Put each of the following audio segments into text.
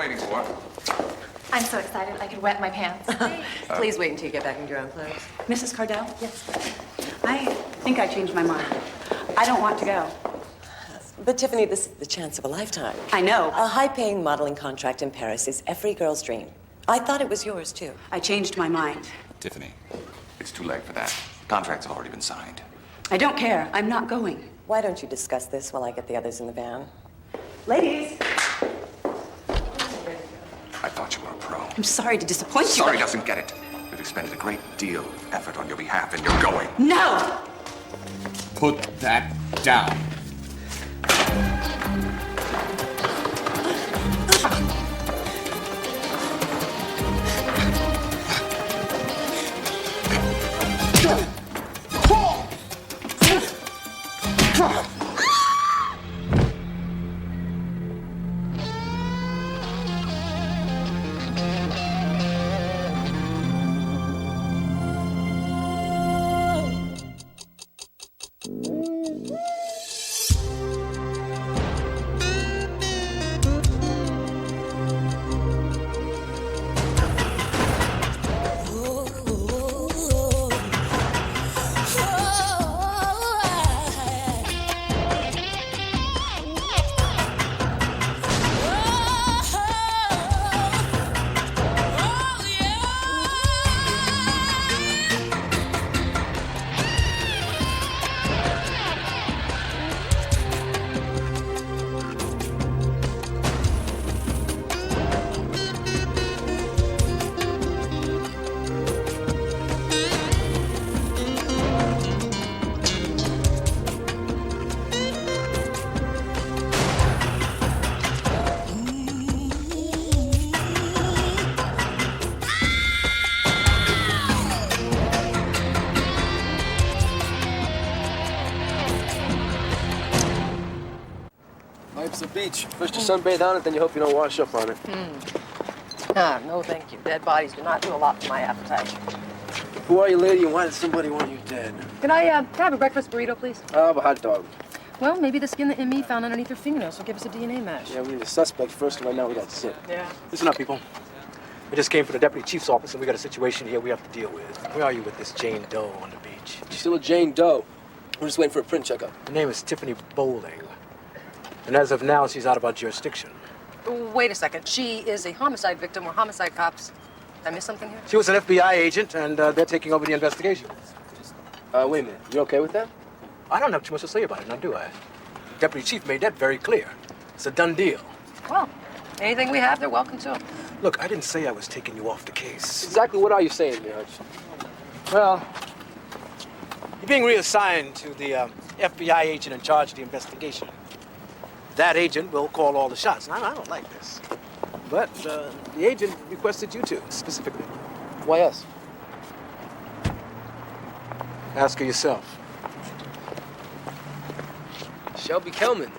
waiting for? I'm so excited I could wet my pants. Please wait until you get back into your own clothes. Mrs. Cardell? Yes. I think I changed my mind. I don't want to go. But Tiffany, this is the chance of a lifetime. I know. A high-paying modeling contract in Paris is every girl's dream. I thought it was yours, too. I changed my mind. Tiffany, it's too late for that. Contract's already been signed. I don't care. I'm not going. Why don't you discuss this while I get the others in the van? Ladies! I thought you were a pro. I'm sorry to disappoint you. Sorry doesn't get it. We've expended a great deal of effort on your behalf, and you're going. No! Put that down. Life's a beach. First you sunbathe on it, then you hope you don't wash up on it. No, thank you. Dead bodies do not do a lot for my appetite. Who are you, lady, and why does somebody want you dead? Can I have a breakfast burrito, please? I'll have a hot dog. Well, maybe the skin that ME found underneath her fingernails will give us a DNA match. Yeah, we need a suspect first, and right now we got Sid. Yeah. Listen up, people. We just came from the deputy chief's office, and we got a situation here we have to deal with. Where are you with this Jane Doe on the beach? She's still a Jane Doe. We're just waiting for a print checkup. Her name is Tiffany Bowling. And as of now, she's out of our jurisdiction. Wait a second. She is a homicide victim. We're homicide cops. Did I miss something here? She was an FBI agent, and they're taking over the investigation. Wait a minute. You okay with that? I don't have too much to say about it, now do I? Deputy Chief made that very clear. It's a done deal. Well, anything we have, they're welcome to. Look, I didn't say I was taking you off the case. Exactly what are you saying, Judge? Well, you're being reassigned to the FBI agent in charge of the investigation. That agent will call all the shots. Now, I don't like this. But the agent requested you to, specifically. Why us? Ask her yourself. Shelby Kelman.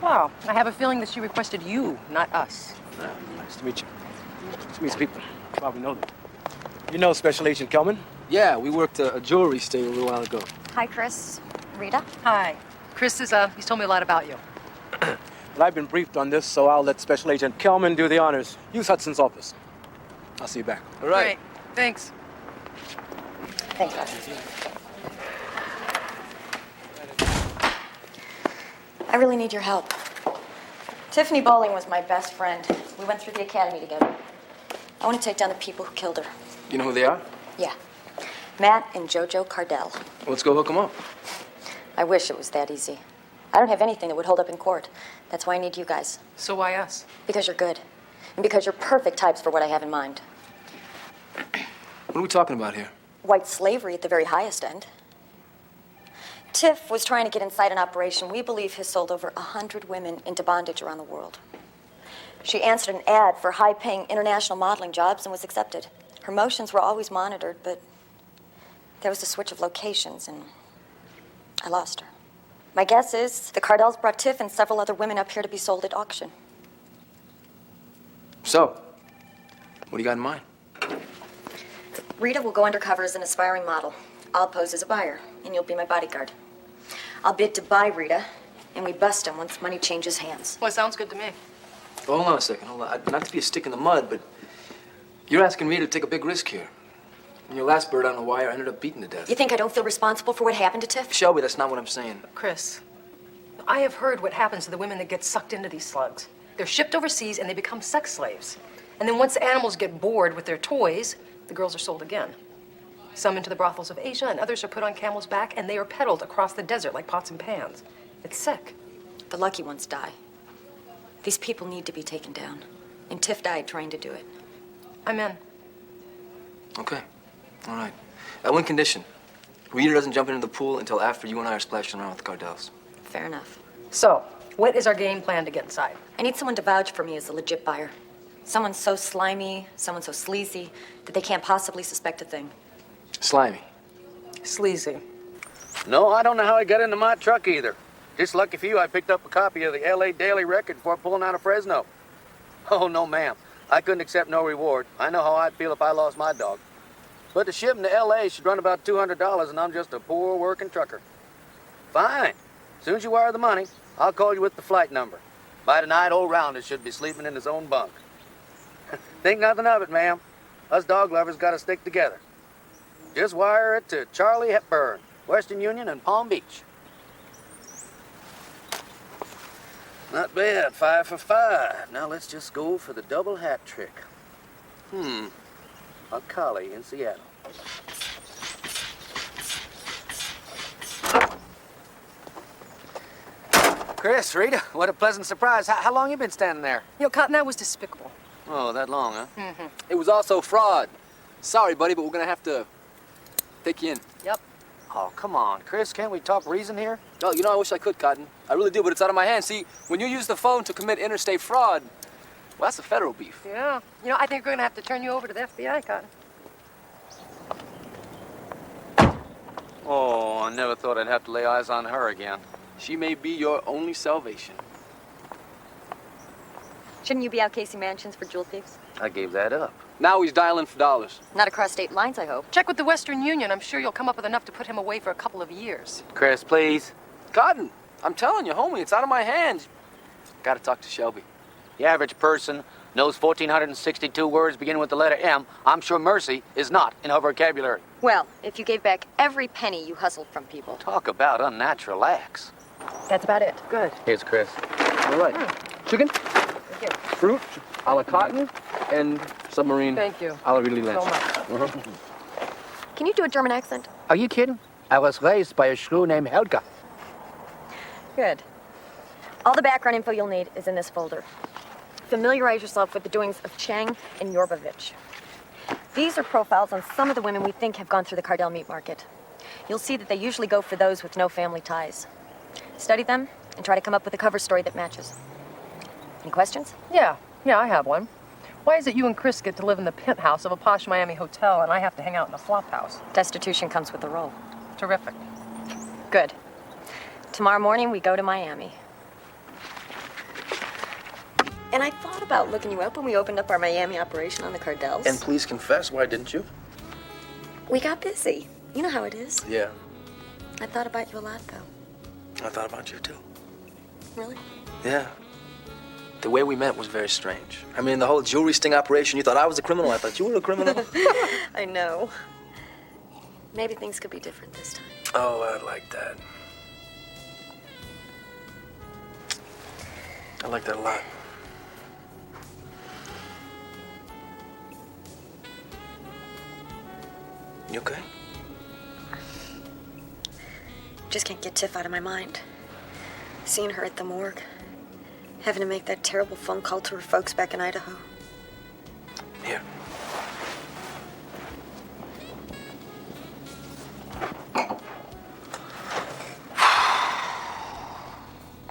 Wow. I have a feeling that she requested you, not us. Nice to meet you. Nice to meet some people. You probably know them. You know Special Agent Kelman? Yeah, we worked a jewelry sting a little while ago. Hi, Chris. Rita? Hi. Chris is, he's told me a lot about you. Well, I've been briefed on this, so I'll let Special Agent Kelman do the honors. Use Hudson's office. I'll see you back. All right. Great. Thanks. Thanks, Roger. I really need your help. Tiffany Bowling was my best friend. We went through the academy together. I want to take down the people who killed her. You know who they are? Yeah. Matt and JoJo Cardell. Well, let's go hook them up. I wish it was that easy. I don't have anything that would hold up in court. That's why I need you guys. So why us? Because you're good. And because you're perfect types for what I have in mind. What are we talking about here? White slavery at the very highest end. Tiff was trying to get inside an operation we believe has sold over 100 women into bondage around the world. She answered an ad for high-paying international modeling jobs and was accepted. Her motions were always monitored, but there was a switch of locations, and I lost her. My guess is the Cardells brought Tiff and several other women up here to be sold at auction. So, what do you got in mind? Rita will go undercover as an aspiring model. I'll pose as a buyer, and you'll be my bodyguard. I'll bid to buy Rita, and we bust him once money changes hands. Well, sounds good to me. Well, hold on a second. Hold on. Not to be a stick in the mud, but you're asking me to take a big risk here. And your last bird on the wire ended up beaten to death. You think I don't feel responsible for what happened to Tiff? Shelby, that's not what I'm saying. Chris, I have heard what happens to the women that get sucked into these slugs. They're shipped overseas and they become sex slaves. And then once the animals get bored with their toys, the girls are sold again. Some into the brothels of Asia, and others are put on camels' back, and they are peddled across the desert like pots and pans. It's sick. The lucky ones die. These people need to be taken down. And Tiff died trying to do it. I'm in. Okay. All right. At one condition. Rita doesn't jump into the pool until after you and I are splashing around with the Cardells. Fair enough. So, what is our game plan to get inside? I need someone to vouch for me as a legit buyer. Someone so slimy, someone so sleazy, that they can't possibly suspect a thing. Slimy. Sleazy. No, I don't know how I got into my truck either. Just lucky for you, I picked up a copy of the L.A. Daily Record before pulling out of Fresno. Oh, no, ma'am. I couldn't accept no reward. I know how I'd feel if I lost my dog. But the shipment to L.A. should run about $200, and I'm just a poor working trucker. Fine. As soon as you wire the money, I'll call you with the flight number. By tonight, old Rounders should be sleeping in his own bunk. Think nothing of it, ma'am. Us dog lovers gotta stick together. Just wire it to Charlie Hepburn, Western Union and Palm Beach. Not bad, 5 for 5. Now let's just go for the double hat trick. A collie in Seattle. Chris, Rita, what a pleasant surprise. How long you been standing there? You know, Cotton, that was despicable. Oh, that long, huh? Mm-hmm. It was also fraud. Sorry, buddy, but we're gonna have to take you in. Yep. Oh, come on, Chris. Can't we talk reason here? Oh, you know, I wish I could, Cotton. I really do, but it's out of my hands. See, when you use the phone to commit interstate fraud, well, that's a federal beef. Yeah. You know, I think we're going to have to turn you over to the FBI, Cotton. Oh, I never thought I'd have to lay eyes on her again. She may be your only salvation. Shouldn't you be out casing mansions for jewel thieves? I gave that up. Now he's dialing for dollars. Not across state lines, I hope. Check with the Western Union. I'm sure you'll come up with enough to put him away for a couple of years. Chris, please. Cotton, I'm telling you, homie, it's out of my hands. Gotta talk to Shelby. The average person knows 1,462 words beginning with the letter M. I'm sure mercy is not in her vocabulary. Well, if you gave back every penny you hustled from people. Talk about unnatural acts. That's about it. Good. Here's Chris. All right. Chicken, Thank you. fruit, a la Cotton, and submarine. Thank you. A la really So Lance. much. Can you do a German accent? Are you kidding? I was raised by a shrew named Helga. Good. All the background info you'll need is in this folder. Familiarize yourself with the doings of Chang and Yorbovich. These are profiles on some of the women we think have gone through the Cardell meat market. You'll see that they usually go for those with no family ties. Study them and try to come up with a cover story that matches. Any questions? Yeah, I have one. Why is it you and Chris get to live in the penthouse of a posh Miami hotel and I have to hang out in a flop house? Destitution comes with the role. Terrific. Good. Tomorrow morning, we go to Miami. And I thought about looking you up when we opened up our Miami operation on the Cardells. And please confess, why didn't you? We got busy. You know how it is. Yeah, I thought about you a lot, though. I thought about you too. Really? Yeah. The way we met was very strange. I mean, the whole jewelry sting operation, you thought I was a criminal, I thought you were a criminal. I know. Maybe things could be different this time. Oh, I like that. I like that a lot. You okay? Just can't get Tiff out of my mind. Seeing her at the morgue. Having to make that terrible phone call to her folks back in Idaho. Here.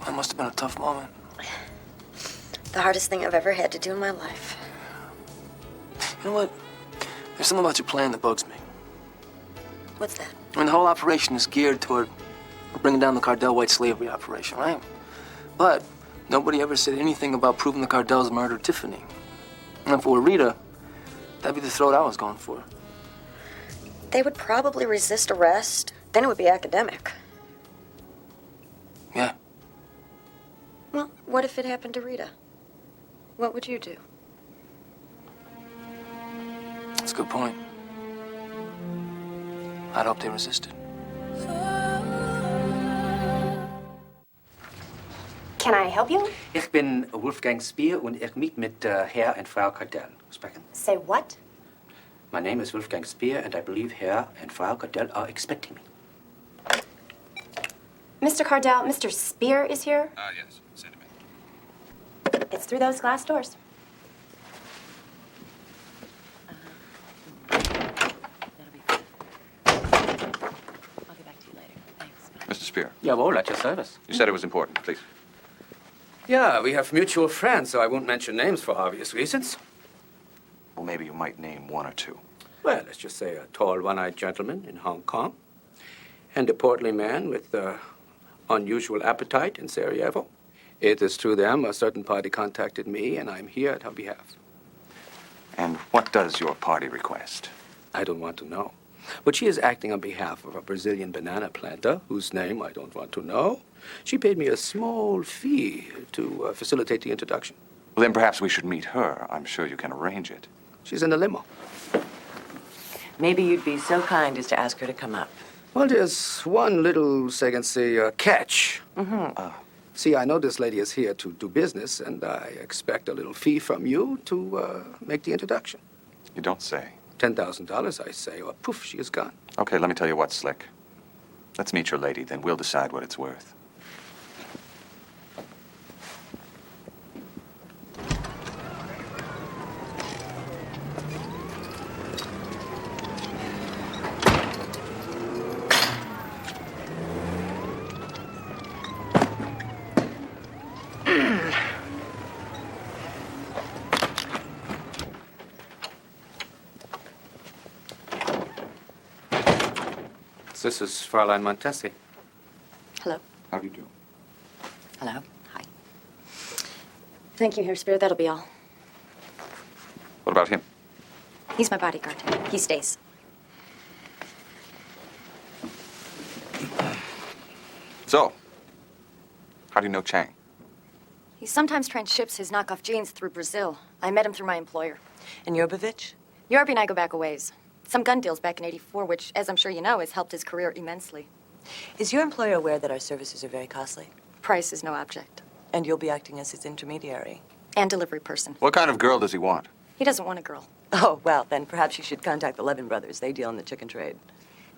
That must have been a tough moment. The hardest thing I've ever had to do in my life. You know what? There's something about your plan that bugs me. What's that? I mean, the whole operation is geared toward bringing down the Cardell white slavery operation, right? But nobody ever said anything about proving the Cardells murdered Tiffany. And if it were Rita, that'd be the throat I was going for. They would probably resist arrest. Then it would be academic. Yeah. Well, what if it happened to Rita? What would you do? That's a good point. I'd hope they resisted. Can I help you? Ich bin Wolfgang Speer und ich möchte mit Herr und Frau Cardell sprechen. Say what? My name is Wolfgang Speer and I believe Herr and Frau Cardell are expecting me. Mr. Cardell, Mr. Spear is here. Yes. Send him in. It's through those glass doors. That'll be fine. I'll get back to you later. Thanks. Bye. Mr. Spear, Jawohl, at your service. you said it was important. Please. Yeah, we have mutual friends, so I won't mention names for obvious reasons. Well, maybe you might name one or two. Well, let's just say a tall, one-eyed gentleman in Hong Kong and a portly man with unusual appetite in Sarajevo. It is through them a certain party contacted me, and I'm here at her behalf. And what does your party request? I don't want to know. But she is acting on behalf of a Brazilian banana planter, whose name I don't want to know. She paid me a small fee to facilitate the introduction. Well, then perhaps we should meet her. I'm sure you can arrange it. She's in the limo. Maybe you'd be so kind as to ask her to come up. Well, there's one little, say, catch. See, I know this lady is here to do business, and I expect a little fee from you to make the introduction. You don't say. $10,000, I say, or poof, she is gone. Okay, let me tell you what, Slick. Let's meet your lady, then we'll decide what it's worth. This is Fräulein Montesi. Hello. How do you do? Hello. Hi. Thank you, Herr Spear. That'll be all. What about him? He's my bodyguard. He stays. So, how do you know Chang? He sometimes transships his knockoff jeans through Brazil. I met him through my employer. And Jovovich? Yorby and I go back a ways. Some gun deals back in '84, which, as I'm sure you know, has helped his career immensely. Is your employer aware that our services are very costly? Price is no object. And you'll be acting as his intermediary? And delivery person. What kind of girl does he want? He doesn't want a girl. Oh, well, then perhaps you should contact the Levin brothers. They deal in the chicken trade.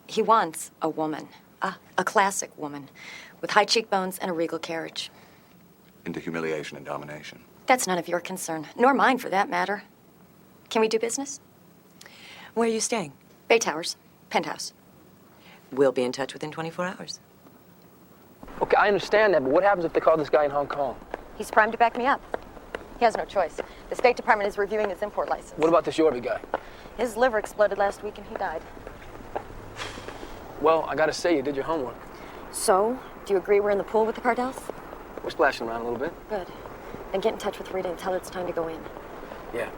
He wants a woman. A classic woman. With high cheekbones and a regal carriage. Into humiliation and domination. That's none of your concern. Nor mine, for that matter. Can we do business? Where are you staying? Bay Towers. Penthouse. We'll be in touch within 24 hours. Okay, I understand that, but what happens if they call this guy in Hong Kong? He's primed to back me up. He has no choice. The State Department is reviewing his import license. What about this Yorby guy? His liver exploded last week and he died. Well, I gotta say, you did your homework. So, do you agree we're in the pool with the Cardells? We're splashing around a little bit. Good. Then get in touch with Rita and tell her it's time to go in. Yeah.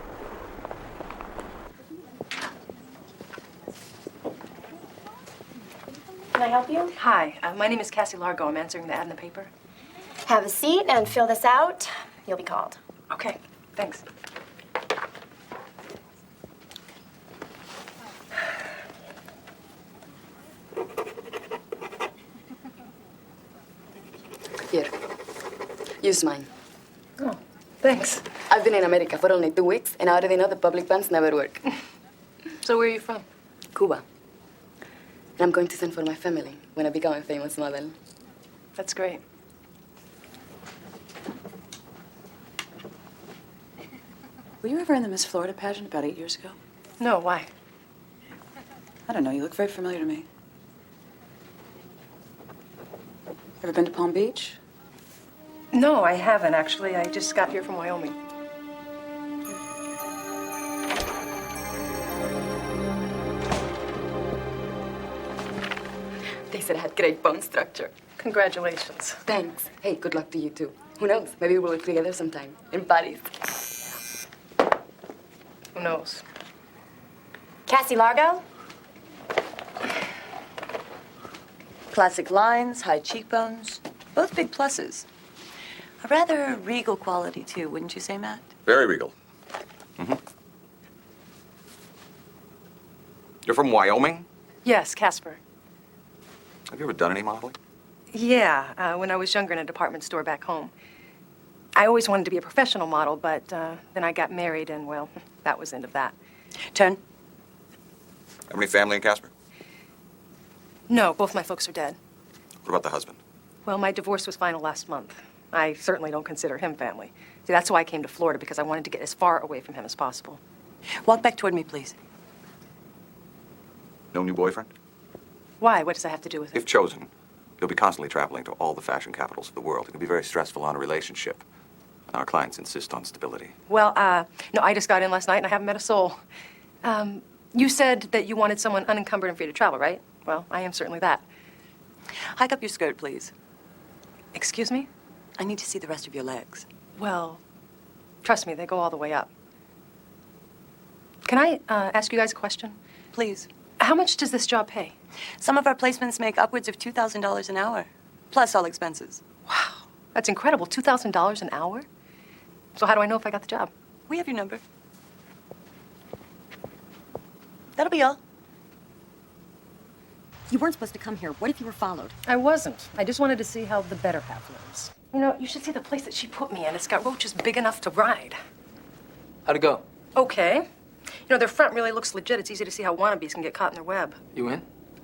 Can I help you? Hi, my name is Cassie Largo. I'm answering the ad in the paper. Have a seat and fill this out. You'll be called. Okay, thanks. Here. Use mine. Oh, thanks. I've been in America for only 2 weeks, and I already know the public bands never work. So where are you from? Cuba. And I'm going to send for my family when I become a famous model. That's great. Were you ever in the Miss Florida pageant about 8 years ago? No, why? I don't know. You look very familiar to me. Ever been to Palm Beach? No, I haven't, actually. I just got here from Wyoming. They said I had great bone structure. Congratulations. Thanks. Hey, good luck to you, too. Who knows? Maybe we'll work together sometime. In Paris. Who knows? Cassie Largo? Classic lines, high cheekbones, both big pluses. A rather regal quality, too, wouldn't you say, Matt? Very regal. Mm-hmm. You're from Wyoming? Yes, Casper. Have you ever done any modeling? Yeah, when I was younger in a department store back home. I always wanted to be a professional model, but then I got married, and, well, that was the end of that. Turn. Have any family in Casper? No, both my folks are dead. What about the husband? Well, my divorce was final last month. I certainly don't consider him family. See, that's why I came to Florida, because I wanted to get as far away from him as possible. Walk back toward me, please. No new boyfriend? Why? What does that have to do with it? If chosen, you'll be constantly traveling to all the fashion capitals of the world. It can be very stressful on a relationship. And our clients insist on stability. Well, no, I just got in last night, and I haven't met a soul. You said that you wanted someone unencumbered and free to travel, right? Well, I am certainly that. Hike up your skirt, please. Excuse me? I need to see the rest of your legs. Well, trust me, they go all the way up. Can I ask you guys a question? Please. How much does this job pay? Some of our placements make upwards of $2,000 an hour, plus all expenses. Wow, that's incredible. $2,000 an hour? So how do I know if I got the job? We have your number. That'll be all. You weren't supposed to come here. What if you were followed? I wasn't. I just wanted to see how the better half lives. You know, you should see the place that she put me in. It's got roaches big enough to ride. How'd it go? Okay. You know, their front really looks legit. It's easy to see how wannabes can get caught in their web. You in?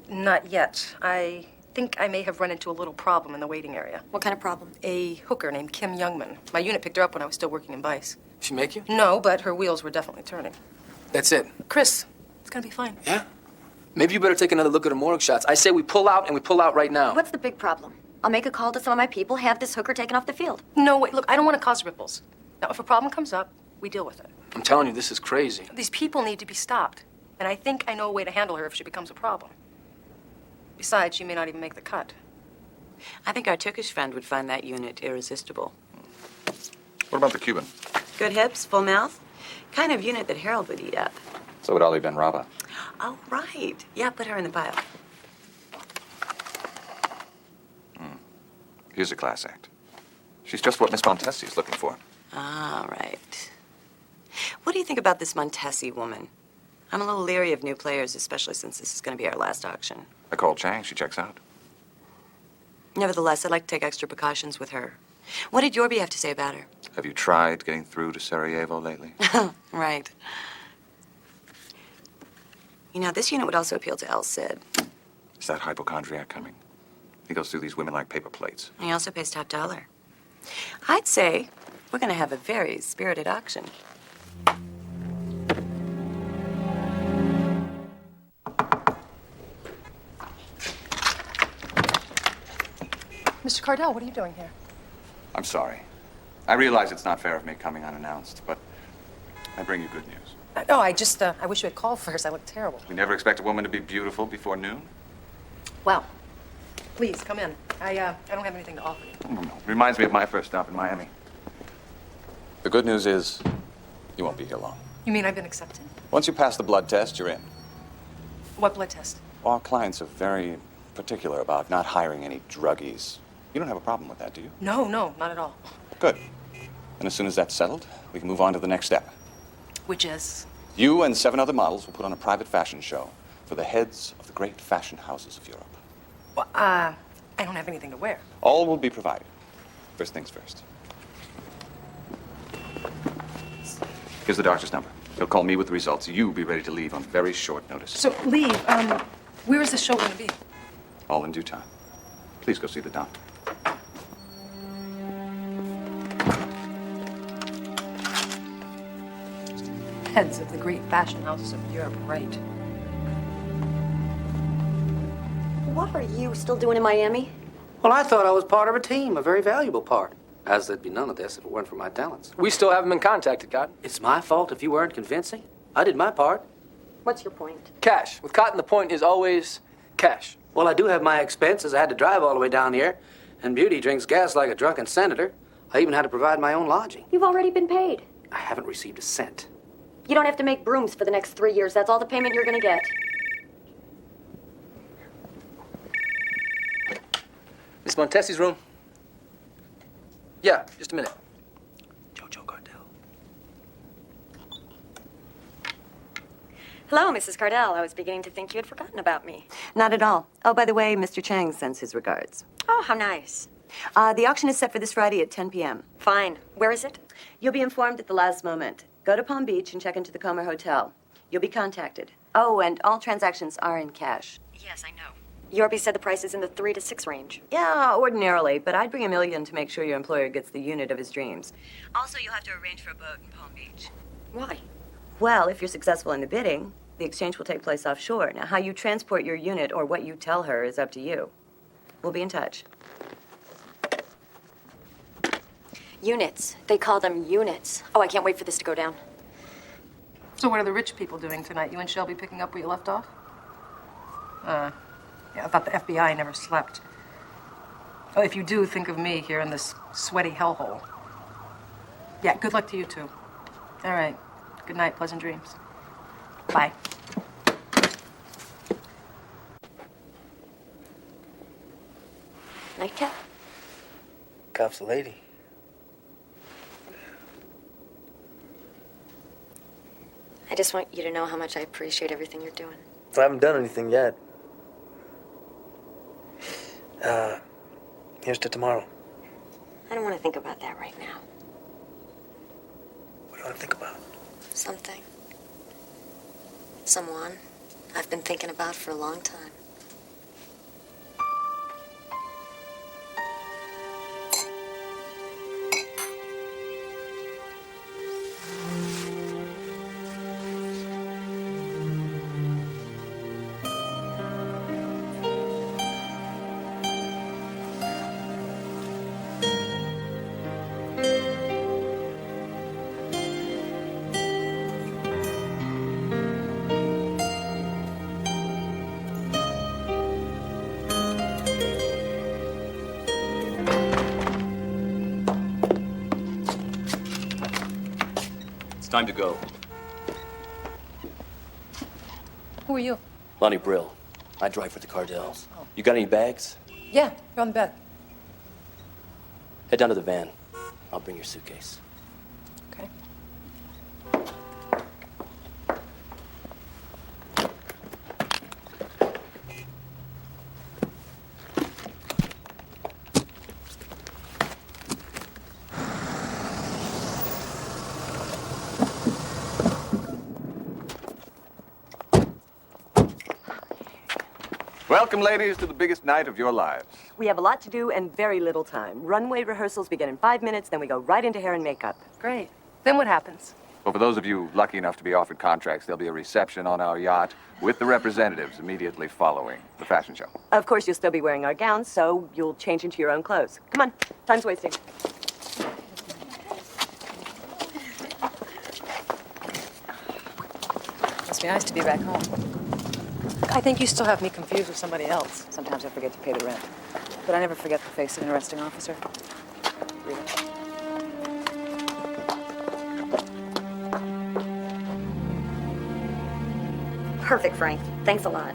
Not yet. I think I may have run into a little problem in the waiting area. What kind of problem? A hooker named Kim Youngman. My unit picked her up when I was still working in Vice. She make you? No, but her wheels were definitely turning. That's it. Chris, it's gonna be fine. Yeah? Maybe you better take another look at the morgue shots. I say we pull out, and we pull out right now. What's the big problem? I'll make a call to some of my people, have this hooker taken off the field. No, wait, look, I don't want to cause ripples. Now, if a problem comes up, we deal with it. I'm telling you, this is crazy. These people need to be stopped. And I think I know a way to handle her if she becomes a problem. Besides, she may not even make the cut. I think our Turkish friend would find that unit irresistible. What about the Cuban? Good hips, full mouth. Kind of unit that Harold would eat up. So would Ali Ben Rabah. Oh, right. Yeah, put her in the pile. Here's a class act. She's just what Miss Montesi is looking for. Ah, right. What do you think about this Montesi woman? I'm a little leery of new players, especially since this is going to be our last auction. I called Chang. She checks out. Nevertheless, I'd like to take extra precautions with her. What did Yorby have to say about her? Have you tried getting through to Sarajevo lately? Right. You know, this unit would also appeal to El Cid. Is that hypochondriac coming? He goes through these women like paper plates. He also pays top dollar. I'd say we're going to have a very spirited auction. Mr. Cardell, what are you doing here? I'm sorry. I realize it's not fair of me coming unannounced, but I bring you good news. No, I just, I wish you had called first. I look terrible. We never expect a woman to be beautiful before noon. Well, please, come in. I don't have anything to offer you. No. Reminds me of my first stop in Miami. The good news is you won't be here long. You mean I've been accepted? Once you pass the blood test, you're in. What blood test? Our clients are very particular about not hiring any druggies. You don't have a problem with that, do you? No, not at all. Good. And as soon as that's settled, we can move on to the next step. Which is? You and 7 other models will put on a private fashion show for the heads of the great fashion houses of Europe. Well, I don't have anything to wear. All will be provided. First things first. Here's the doctor's number. He'll call me with the results. You be ready to leave on very short notice. So, leave. Where is this show going to be? All in due time. Please go see the doctor. Heads of the great fashion houses of Europe, right. What are you still doing in Miami? Well, I thought I was part of a team, a very valuable part. As there'd be none of this if it weren't for my talents. We still haven't been contacted, Cotton. It's my fault if you weren't convincing. I did my part. What's your point? Cash. With Cotton, the point is always cash. Well, I do have my expenses. I had to drive all the way down here. And Beauty drinks gas like a drunken senator. I even had to provide my own lodging. You've already been paid. I haven't received a cent. You don't have to make brooms for the next 3 years. That's all the payment you're going to get. Miss Montesi's room? Yeah, just a minute. Jojo Cardell. Hello, Mrs. Cardell. I was beginning to think you had forgotten about me. Not at all. Oh, by the way, Mr. Chang sends his regards. Oh, how nice. The auction is set for this Friday at 10 p.m. Fine. Where is it? You'll be informed at the last moment. Go to Palm Beach and check into the Comer Hotel. You'll be contacted. Oh, and all transactions are in cash. Yes, I know. Yorby said the price is in the 3 to 6 range. Yeah, ordinarily, but I'd bring $1 million to make sure your employer gets the unit of his dreams. Also, you'll have to arrange for a boat in Palm Beach. Why? Well, if you're successful in the bidding, the exchange will take place offshore. Now, how you transport your unit or what you tell her is up to you. We'll be in touch. Units. They call them units. Oh, I can't wait for this to go down. So what are the rich people doing tonight? You and Shelby picking up where you left off? Yeah, I thought the FBI never slept. Oh, if you do, think of me here in this sweaty hellhole. Yeah, good luck to you two. All right. Good night, pleasant dreams. Bye. Nightcap? Cop's a lady. I just want you to know how much I appreciate everything you're doing. I haven't done anything yet. Here's to tomorrow. I don't want to think about that right now. What do you want to think about? Something. Someone I've been thinking about for a long time. Time to go. Who are you? Lonnie Brill. I drive for the Cardells. You got any bags? Yeah, you're on the bed. Head down to the van. I'll bring your suitcase. Okay. Welcome, ladies, to the biggest night of your lives. We have a lot to do and very little time. Runway rehearsals begin in 5 minutes, then we go right into hair and makeup. Great. Then what happens? Well, for those of you lucky enough to be offered contracts, there'll be a reception on our yacht with the representatives immediately following the fashion show. Of course, you'll still be wearing our gowns, so you'll change into your own clothes. Come on, time's wasting. Must be nice to be back home. I think you still have me confused with somebody else. Sometimes I forget to pay the rent. But I never forget the face of an arresting officer. Really. Perfect, Frank. Thanks a lot.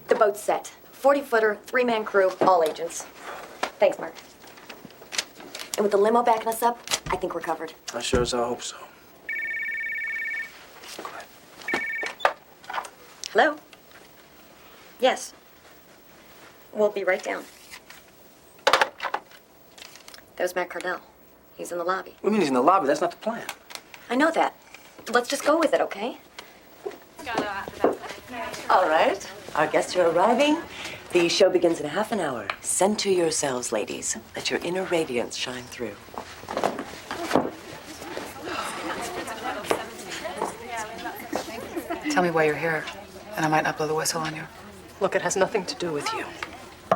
The boat's set. 40-footer, 3-man crew, all agents. Thanks, Mark. And with the limo backing us up, I think we're covered. I sure as I hope so. Hello? Yes. We'll be right down. There's Matt Cardell. He's in the lobby. What do you mean he's in the lobby? That's not the plan. I know that. Let's just go with it, okay? All right, our guests are arriving. The show begins in half an hour. Center yourselves, ladies. Let your inner radiance shine through. Tell me why you're here, and I might not blow the whistle on you. Look, it has nothing to do with you.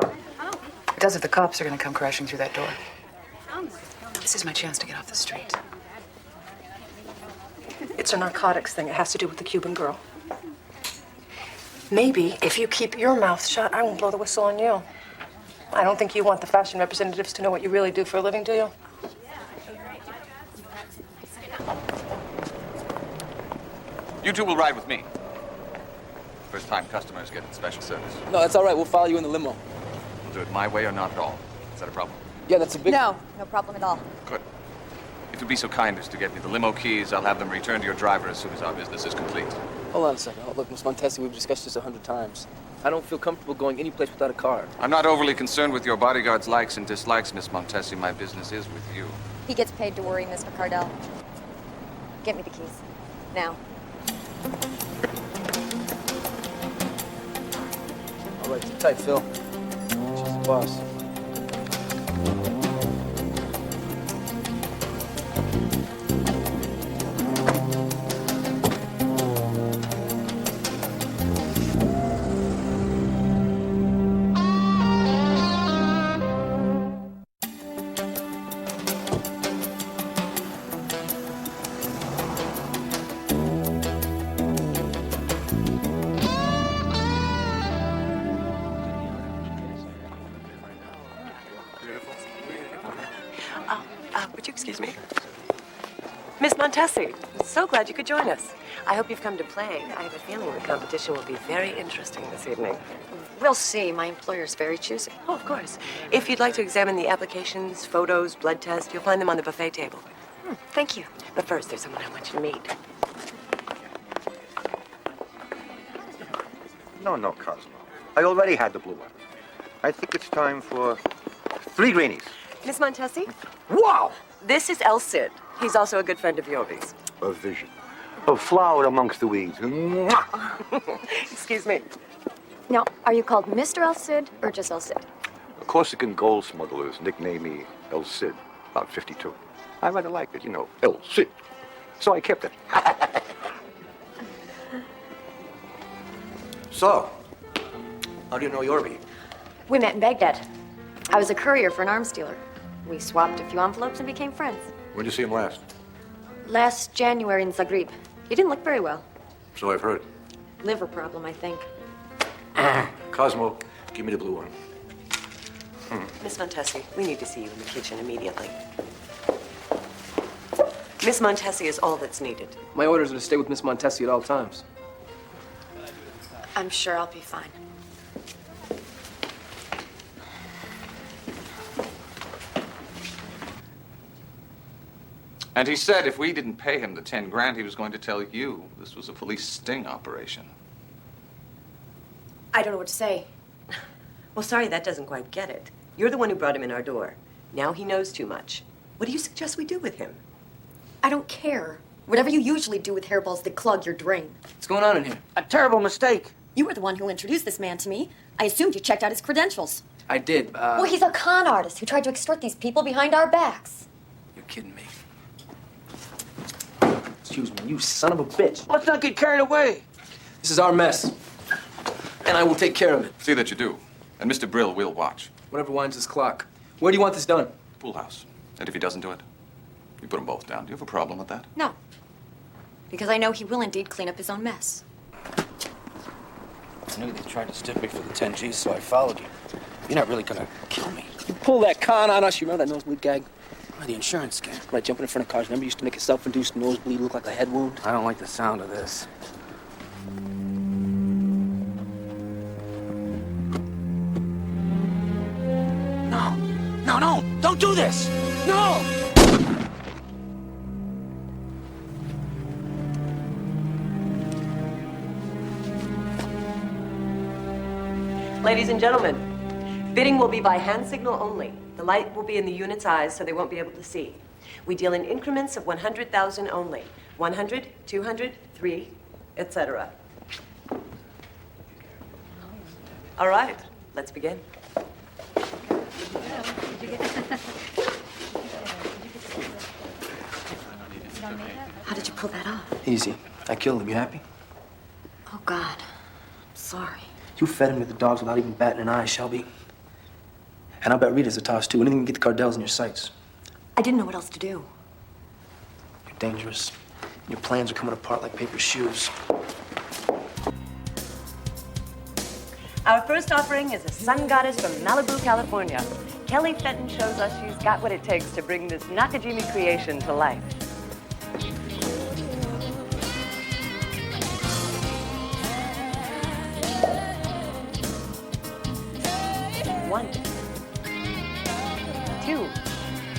It does if the cops are going to come crashing through that door. This is my chance to get off the street. It's a narcotics thing. It has to do with the Cuban girl. Maybe if you keep your mouth shut, I won't blow the whistle on you. I don't think you want the fashion representatives to know what you really do for a living, do you? You two will ride with me. First-time customers get special service. No, that's all right. We'll follow you in the limo. We'll do it my way or not at all. Is that a problem? Yeah, that's a big... No problem at all. Good. If you'd be so kind as to get me the limo keys, I'll have them returned to your driver as soon as our business is complete. Hold on a second. Oh, look, Miss Montesi, we've discussed this 100 times. I don't feel comfortable going any place without a car. I'm not overly concerned with your bodyguard's likes and dislikes, Miss Montesi. My business is with you. He gets paid to worry Mr. Cardell. Get me the keys. Now. All right, sit tight, Phil. She's the boss. Would you excuse me? Miss Montesi, so glad you could join us. I hope you've come to play. I have a feeling the competition will be very interesting this evening. We'll see. My employer's very choosy. Oh, of course. If you'd like to examine the applications, photos, blood tests, you'll find them on the buffet table. Thank you. But first, there's someone I want you to meet. No, Cosmo. I already had the blue one. I think it's time for 3 greenies. Miss Montesi? Wow! This is El Cid. He's also a good friend of yours. A vision. A flower amongst the weeds. Excuse me. Now, are you called Mr. El Cid or just El Cid? The Corsican gold smugglers nicknamed me El Cid, about 52. I rather liked it, you know, El Cid. So I kept it. So, how do you know Yorby? We met in Baghdad. I was a courier for an arms dealer. We swapped a few envelopes and became friends. When did you see him last? Last January in Zagreb. He didn't look very well. So I've heard. Liver problem, I think. Cosmo, give me the blue one. Miss Montesi, we need to see you in the kitchen immediately. Miss Montesi is all that's needed. My orders are to stay with Miss Montesi at all times. I'm sure I'll be fine. And he said if we didn't pay him the 10 grand, he was going to tell you this was a police sting operation. I don't know what to say. Well, sorry, that doesn't quite get it. You're the one who brought him in our door. Now he knows too much. What do you suggest we do with him? I don't care. Whatever you usually do with hairballs that clog your drain. What's going on in here? A terrible mistake. You were the one who introduced this man to me. I assumed you checked out his credentials. I did, Well, he's a con artist who tried to extort these people behind our backs. You're kidding me. Excuse me, you son of a bitch. Let's not get carried away. This is our mess. And I will take care of it. See that you do. And Mr. Brill will watch. Whatever winds this clock. Where do you want this done? Pool house. And if he doesn't do it, you put them both down. Do you have a problem with that? No. Because I know he will indeed clean up his own mess. I knew they tried to stiff me for the 10 G's, so I followed you. You're not really gonna kill me. You pull that con on us, you remember that nosebleed gag? The insurance scam. Right, jumping in front of cars. Remember you used to make a self-induced nosebleed look like a head wound? I don't like the sound of this. No, don't do this! No! Ladies and gentlemen, bidding will be by hand signal only. The light will be in the unit's eyes, so they won't be able to see. We deal in increments of 100,000 only. 100, 200, 3, etc. All right, let's begin. How did you pull that off? Easy. I killed him. You happy? Oh, God. I'm sorry. You fed him to the dogs without even batting an eye, Shelby. And I'll bet Rita's a toss, too. Anything to get the Cardells in your sights. I didn't know what else to do. You're dangerous. Your plans are coming apart like paper shoes. Our first offering is a sun goddess from Malibu, California. Kelly Fenton shows us she's got what it takes to bring this Nakajimi creation to life. One, 2,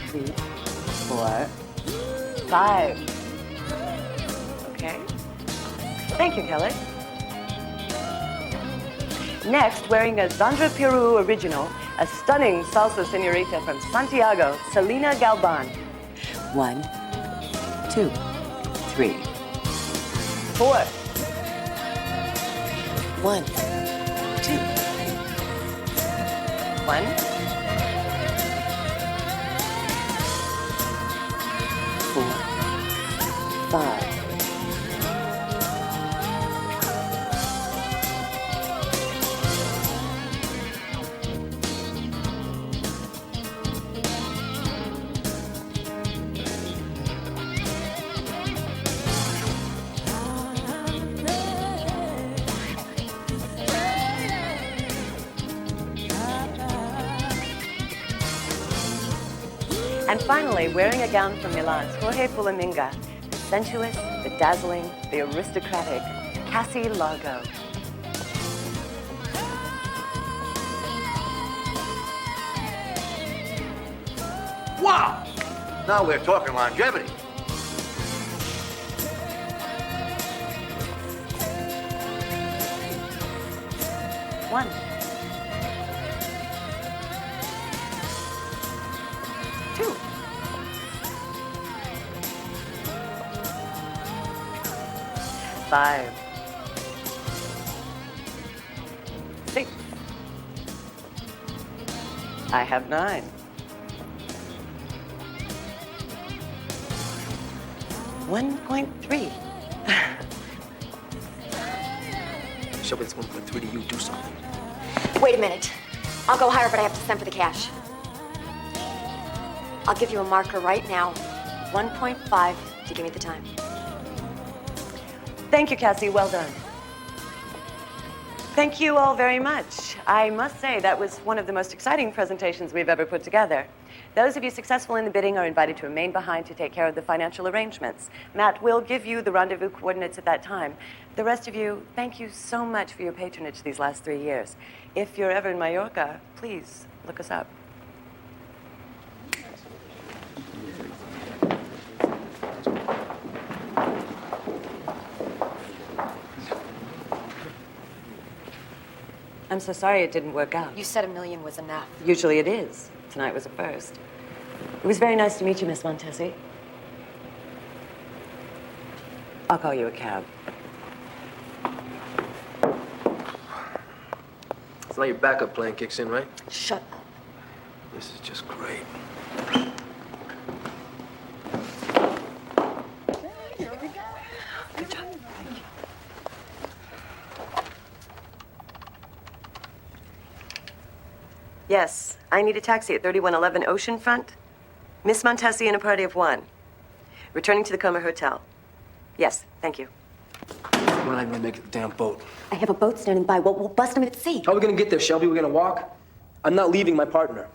3, 4, 5. Okay. Thank you, Kelly. Next, wearing a Zandra Peru original, a stunning salsa señorita from Santiago, Selena Galban. 1, 2, 3, 4. 1, 2. 1. 4, 5. And finally, wearing a gown from Milan's Jorge Fulaminga, the sensuous, the dazzling, the aristocratic Cassie Largo. Wow! Now we're talking longevity. One. 2. 5. 6. I have 9. 1.3. Shelby, it's 1.3 to you. Do something. Wait a minute. I'll go higher, but I have to send for the cash. I'll give you a marker right now. 1.5 to give me the time. Thank you, Cassie. Well done. Thank you all very much. I must say that was one of the most exciting presentations we've ever put together. Those of you successful in the bidding are invited to remain behind to take care of the financial arrangements. Matt will give you the rendezvous coordinates at that time. The rest of you, thank you so much for your patronage these last 3 years. If you're ever in Mallorca, please look us up. I'm so sorry it didn't work out. You said $1 million was enough. Usually it is. Tonight was a first. It was very nice to meet you, Miss Montesi. I'll call you a cab. So now your backup plan kicks in, right? Shut up. This is just great. Good job. Yes, I need a taxi at 3111 Oceanfront. Miss Montesi and a party of 1. Returning to the Comer Hotel. Yes, thank you. We're not even gonna make it to the damn boat. I have a boat standing by. We'll bust them at sea. How are we gonna get there, Shelby? We're gonna walk? I'm not leaving my partner.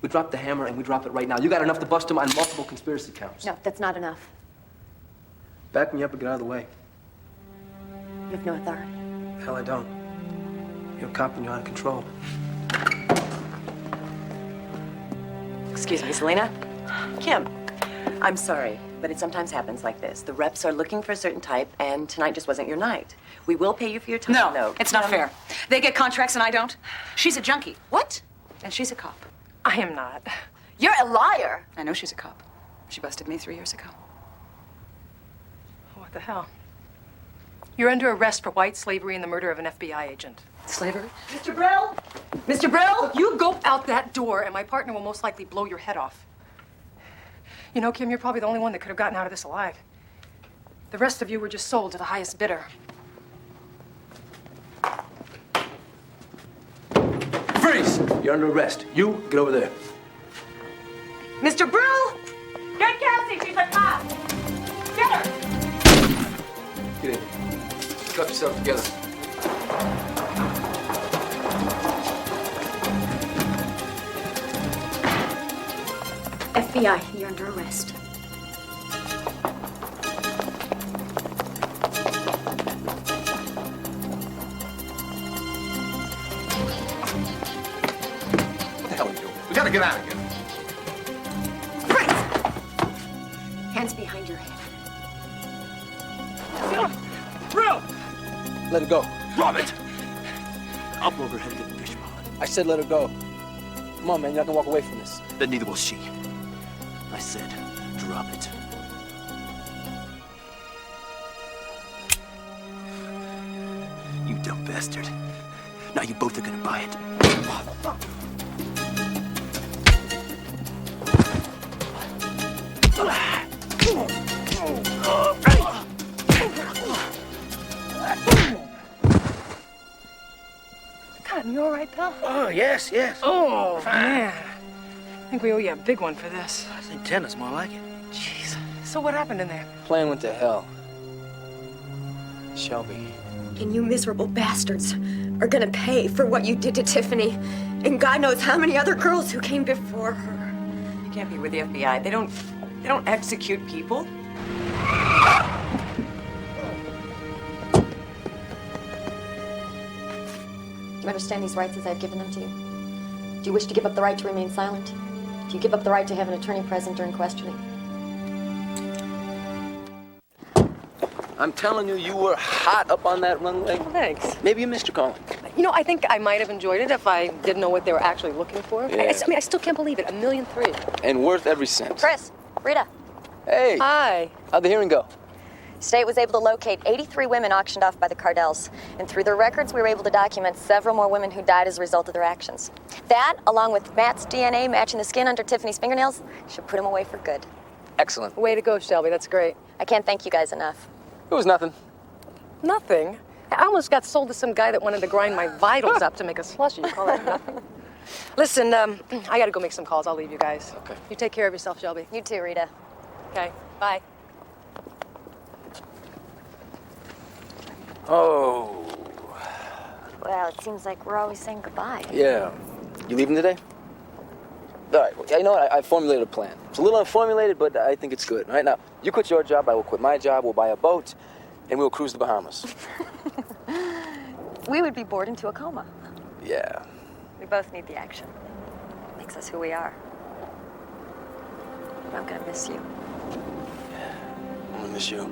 We drop the hammer and we drop it right now. You got enough to bust him on multiple conspiracy counts. No, that's not enough. Back me up and get out of the way. You have no authority. Hell, I don't. You're a cop and you're out of control. Excuse me, Selena. Kim, I'm sorry, but it sometimes happens like this. The reps are looking for a certain type, and tonight just wasn't your night. We will pay you for your time, No, though. it's not fair. They get contracts and I don't. She's a junkie. What? And she's a cop. I am not. You're a liar. I know she's a cop. She busted me 3 years ago. What the hell? You're under arrest for white slavery and the murder of an FBI agent. Slavery? Mr. Brill! Mr. Brill! You go out that door and my partner will most likely blow your head off. You know, Kim, you're probably the only one that could have gotten out of this alive. The rest of you were just sold to the highest bidder. Freeze! You're under arrest. You, get over there. Mr. Brill! Get Cassie, she's a cop! Get her! Get in. Cuff yourself together. FBI, you're under arrest. What the hell are you doing? We gotta get out of here. Hands behind your Let her go. Drop it! I'll blow her head into the fish pond. I said let her go. Come on, man. You're not gonna walk away from this. Then neither will she. I said, drop it. You dumb bastard. Now you both are gonna buy it. God, you all right, pal? Oh, yes, yes. Oh, man. I think we owe you a big one for this. I think 10 is more like it. Jeez. So what happened in there? Plan went to hell. Shelby. And you miserable bastards are gonna pay for what you did to Tiffany. And God knows how many other girls who came before her. You can't be with the FBI. They don't execute people. Do you understand these rights as I've given them to you? Do you wish to give up the right to remain silent? Do you give up the right to have an attorney present during questioning? I'm telling you, you were hot up on that runway. Well, thanks. Maybe you missed your calling. You know, I think I might have enjoyed it if I didn't know what they were actually looking for. Yeah. I mean, I still can't believe it. $1.3 million. And worth every cent. Chris, Rita. Hey. Hi. How'd the hearing go? State was able to locate 83 women auctioned off by the Cardells. And through their records, we were able to document several more women who died as a result of their actions. That, along with Matt's DNA matching the skin under Tiffany's fingernails, should put him away for good. Excellent. Way to go, Shelby. That's great. I can't thank you guys enough. It was nothing. Nothing? I almost got sold to some guy that wanted to grind my vitals up to make a slushy. You call that nothing? Listen, I gotta go make some calls. I'll leave you guys. Okay. You take care of yourself, Shelby. You too, Rita. Okay, bye. Oh. Well, it seems like we're always saying goodbye. Yeah. You leaving today? All right. Well, you know what? I formulated a plan. It's a little unformulated, but I think it's good. All right, now, you quit your job, I will quit my job, we'll buy a boat, and we'll cruise the Bahamas. We would be bored into a coma. Yeah. We both need the action. Makes us who we are. I'm gonna miss you. I'm gonna miss you.